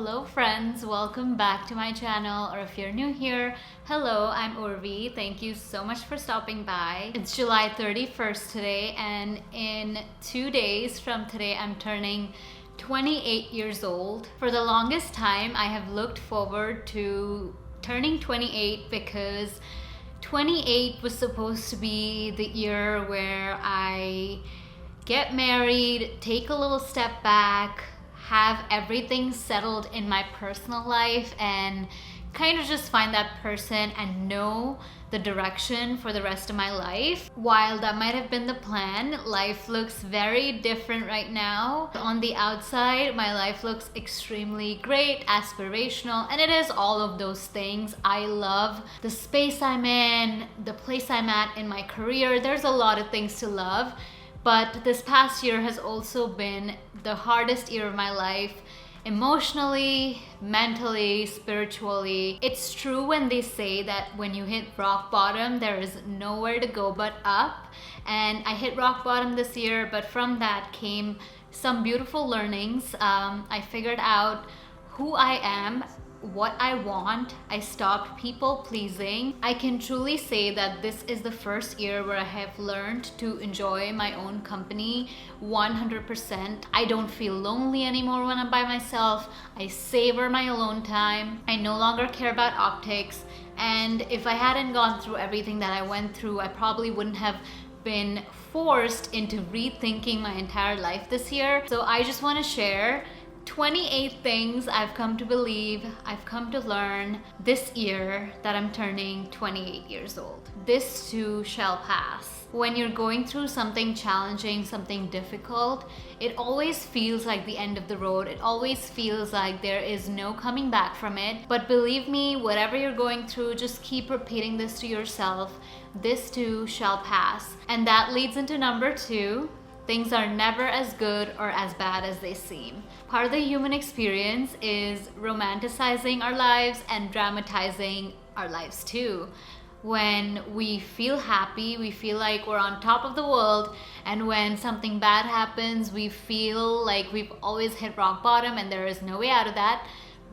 Hello friends, welcome back to my channel, or if you're new here, hello, I'm Urvi. Thank you so much for stopping by. It's July 31st today, and in 2 days from today I'm turning 28 years old. For the longest time I have looked forward to turning 28 because 28 was supposed to be the year where I get married, take a little step back, have everything settled in my personal life, and kind of just find that person and know the direction for the rest of my life. While that might have been the plan, life looks very different right now. On the outside, my life looks extremely great, aspirational, and it is all of those things. I love the space I'm in, the place I'm at in my career. There's a lot of things to love. But this past year has also been the hardest year of my life, emotionally, mentally, spiritually. It's true when they say that when you hit rock bottom, there is nowhere to go but up. And I hit rock bottom this year, but from that came some beautiful learnings. I figured out who I am, what I want. I stopped people pleasing. I can truly say that this is the first year where I have learned to enjoy my own company 100%. I don't feel lonely anymore when I'm by myself. I savor my alone time. I no longer care about optics. And if I hadn't gone through everything that I went through, I probably wouldn't have been forced into rethinking my entire life this year. So I just want to share 28 things I've come to believe, I've come to learn this year that I'm turning 28 years old. This too shall pass. When you're going through something challenging, something difficult, it always feels like the end of the road. It always feels like there is no coming back from it. But believe me, whatever you're going through, just keep repeating this to yourself. This too shall pass. And that leads into number 2. Things are never as good or as bad as they seem. Part of the human experience is romanticizing our lives and dramatizing our lives too. When we feel happy, we feel like we're on top of the world, and when something bad happens, we feel like we've always hit rock bottom and there is no way out of that.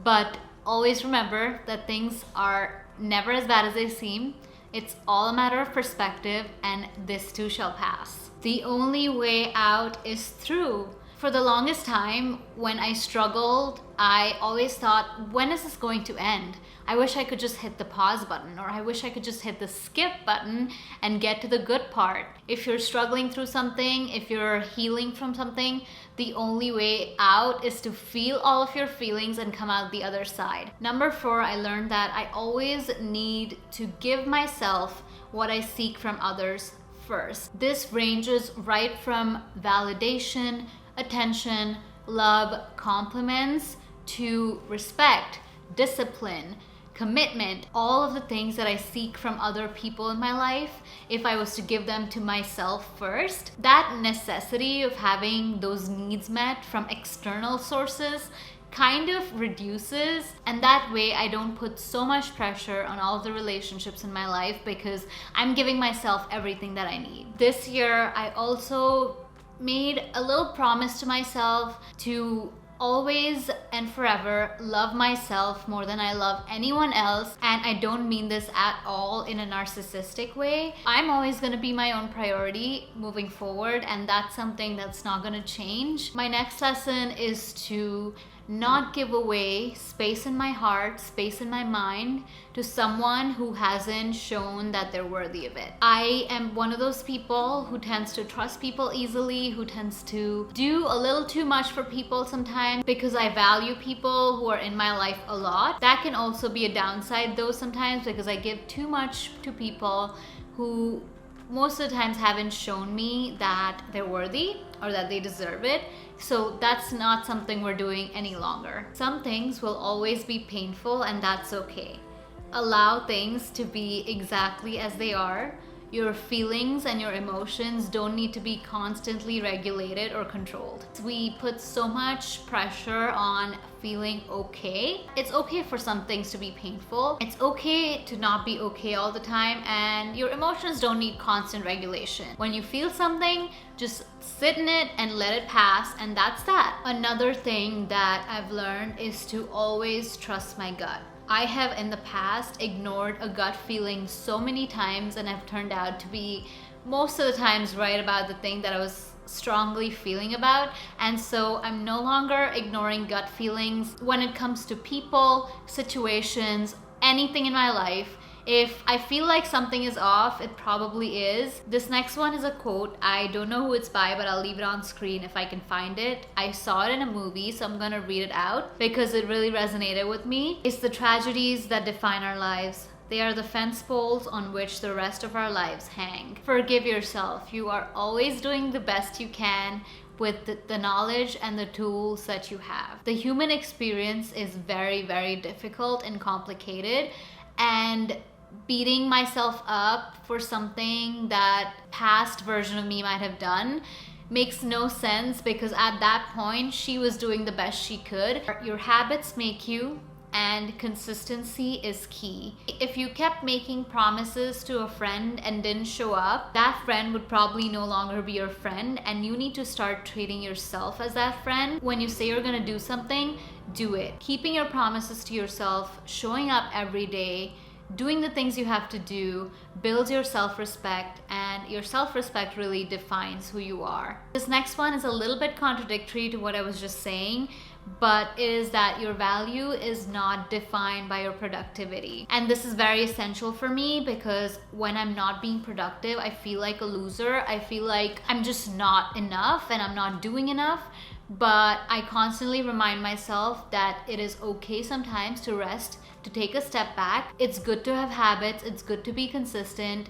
But always remember that things are never as bad as they seem. It's all a matter of perspective, and this too shall pass. The only way out is through. For the longest time, when I struggled, I always thought, when is this going to end? I wish I could just hit the pause button, or I wish I could just hit the skip button and get to the good part. If you're struggling through something, if you're healing from something, the only way out is to feel all of your feelings and come out the other side. Number 4, I learned that I always need to give myself what I seek from others first. This ranges right from validation, attention, love, compliments, to respect, discipline, commitment, all of the things that I seek from other people in my life. If I was to give them to myself first, that necessity of having those needs met from external sources kind of reduces, and that way I don't put so much pressure on all of the relationships in my life because I'm giving myself everything that I need. This year I also made a little promise to myself to always and forever love myself more than I love anyone else. And I don't mean this at all in a narcissistic way. I'm always going to be my own priority moving forward, and that's something that's not going to change. My next lesson is to not give away space in my heart, space in my mind to someone who hasn't shown that they're worthy of it. I am one of those people who tends to trust people easily, who tends to do a little too much for people sometimes because I value people who are in my life a lot. That can also be a downside though sometimes, because I give too much to people who most of the times haven't shown me that they're worthy or that they deserve it. So that's not something we're doing any longer. Some things will always be painful, and that's okay. Allow things to be exactly as they are. Your feelings and your emotions don't need to be constantly regulated or controlled. We put so much pressure on feeling okay. It's okay for some things to be painful. It's okay to not be okay all the time, and your emotions don't need constant regulation. When you feel something, just sit in it and let it pass, and that's that. Another thing that I've learned is to always trust my gut. I have in the past ignored a gut feeling so many times, and I've turned out to be most of the times right about the thing that I was strongly feeling about. And so I'm no longer ignoring gut feelings when it comes to people, situations, anything in my life. If I feel like something is off, it probably is. This next one is a quote. I don't know who it's by, but I'll leave it on screen if I can find it. I saw it in a movie, so I'm gonna read it out because it really resonated with me. It's the tragedies that define our lives. They are the fence poles on which the rest of our lives hang. Forgive yourself. You are always doing the best you can with the knowledge and the tools that you have. The human experience is very, very difficult and complicated, and beating myself up for something that past version of me might have done makes no sense, because at that point she was doing the best she could. Your habits make you, and consistency is key. If you kept making promises to a friend and didn't show up, that friend would probably no longer be your friend, and you need to start treating yourself as that friend. When you say you're gonna do something, do it. Keeping your promises to yourself, showing up every day, doing the things you have to do builds your self-respect, and your self-respect really defines who you are. This next one is a little bit contradictory to what I was just saying, but it is that your value is not defined by your productivity. And this is very essential for me, because when I'm not being productive, I feel like a loser. I feel like I'm just not enough and I'm not doing enough. But I constantly remind myself that it is okay sometimes to rest, to take a step back. It's good to have habits, it's good to be consistent,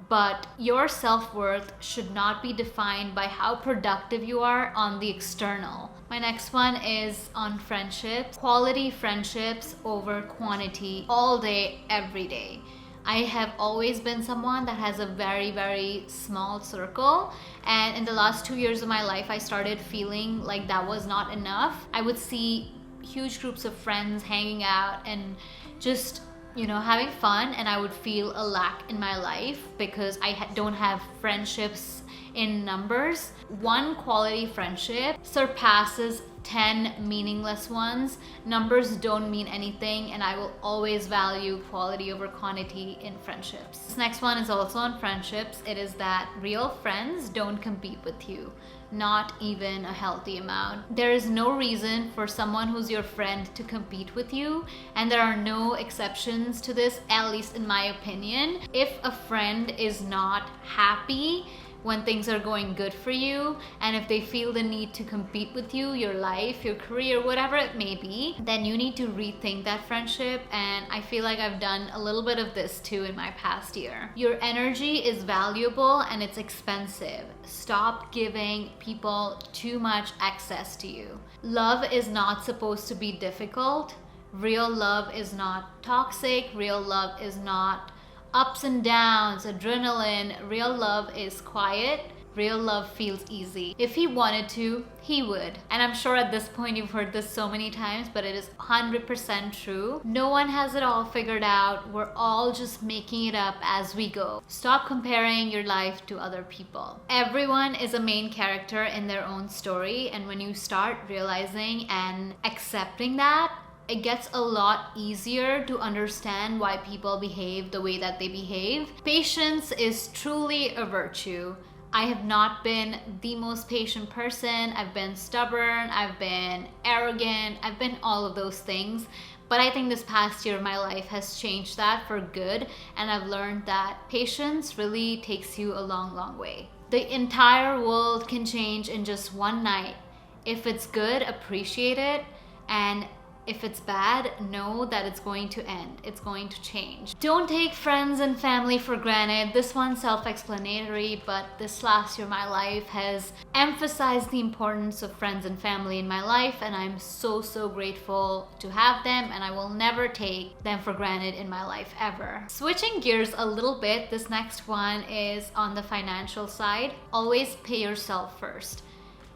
but your self-worth should not be defined by how productive you are on the external. My next one is on friendships. Quality friendships over quantity all day, every day. I have always been someone that has a very, very small circle, and in the last 2 years of my life, I started feeling like that was not enough. I would see huge groups of friends hanging out and just, having fun, and I would feel a lack in my life because I don't have friendships in numbers. One quality friendship surpasses 10 meaningless ones. Numbers don't mean anything, and I will always value quality over quantity in friendships. This next one is also on friendships. It is that real friends don't compete with you. Not even a healthy amount. There is no reason for someone who's your friend to compete with you, and there are no exceptions to this, at least in my opinion. If a friend is not happy when things are going good for you, and if they feel the need to compete with you, your life, your career, whatever it may be, then you need to rethink that friendship. And I feel like I've done a little bit of this too in my past year. Your energy is valuable and it's expensive. Stop giving people too much access to you. Love is not supposed to be difficult. Real love is not toxic. Real love is not ups and downs, adrenaline. Real love is quiet. Real love feels easy. If he wanted to, he would. And I'm sure at this point you've heard this so many times, but it is 100% true. No one has it all figured out. We're all just making it up as we go. Stop comparing your life to other people. Everyone is a main character in their own story, and when you start realizing and accepting that, it gets a lot easier to understand why people behave the way that they behave. Patience is truly a virtue. I have not been the most patient person. I've been stubborn, I've been arrogant, I've been all of those things. But I think this past year of my life has changed that for good, and I've learned that patience really takes you a long, long way. The entire world can change in just one night. If it's good, appreciate it, and if it's bad, know that it's going to end. It's going to change. Don't take friends and family for granted. This one's self-explanatory, but this last year of my life has emphasized the importance of friends and family in my life, and I'm so, so grateful to have them, and I will never take them for granted in my life ever. Switching gears a little bit, this next one is on the financial side. Always pay yourself first.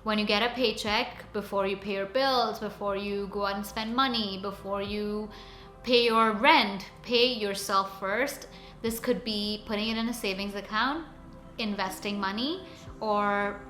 when you get a paycheck, before you pay your bills, before you go out and spend money, before you pay your rent, pay yourself first. This could be putting it in a savings account, investing money, or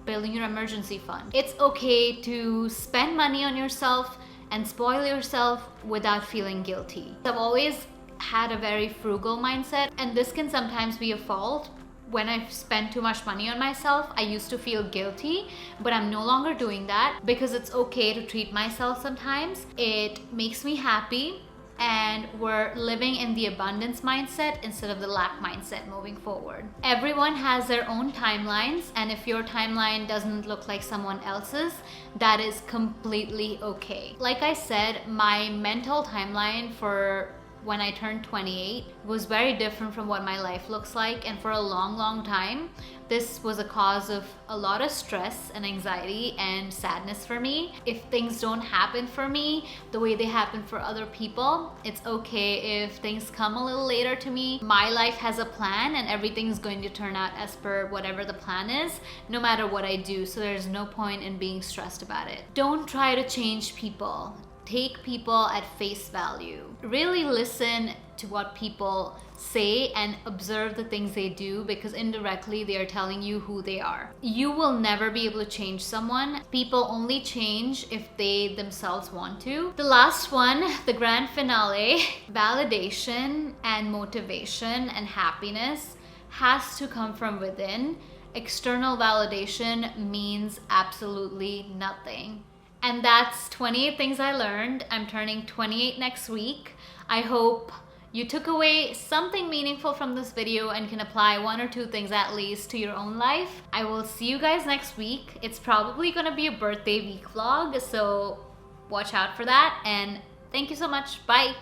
building your emergency fund. It's okay to spend money on yourself and spoil yourself without feeling guilty. I've always had a very frugal mindset, and this can sometimes be a fault. When I spend too much money on myself, I used to feel guilty, but I'm no longer doing that because it's okay to treat myself sometimes. It makes me happy, and we're living in the abundance mindset instead of the lack mindset moving forward. Everyone has their own timelines, and if your timeline doesn't look like someone else's, that is completely okay. Like I said, my mental timeline for when I turned 28 was very different from what my life looks like, and for a long time this was a cause of a lot of stress and anxiety and sadness for me. If things don't happen for me the way they happen for other people, it's okay if things come a little later to me. My life has a plan, and everything's going to turn out as per whatever the plan is, no matter what I do, so there's no point in being stressed about it. Don't try to change people. Take people at face value. Really listen to what people say and observe the things they do, because indirectly they are telling you who they are. You will never be able to change someone. People only change if they themselves want to. The last one, the grand finale, validation and motivation and happiness has to come from within. External validation means absolutely nothing. And that's 28 things I learned. I'm turning 28 next week. I hope you took away something meaningful from this video and can apply 1 or 2 things at least to your own life. I will see you guys next week. It's probably gonna be a birthday week vlog, so watch out for that. And thank you so much. Bye.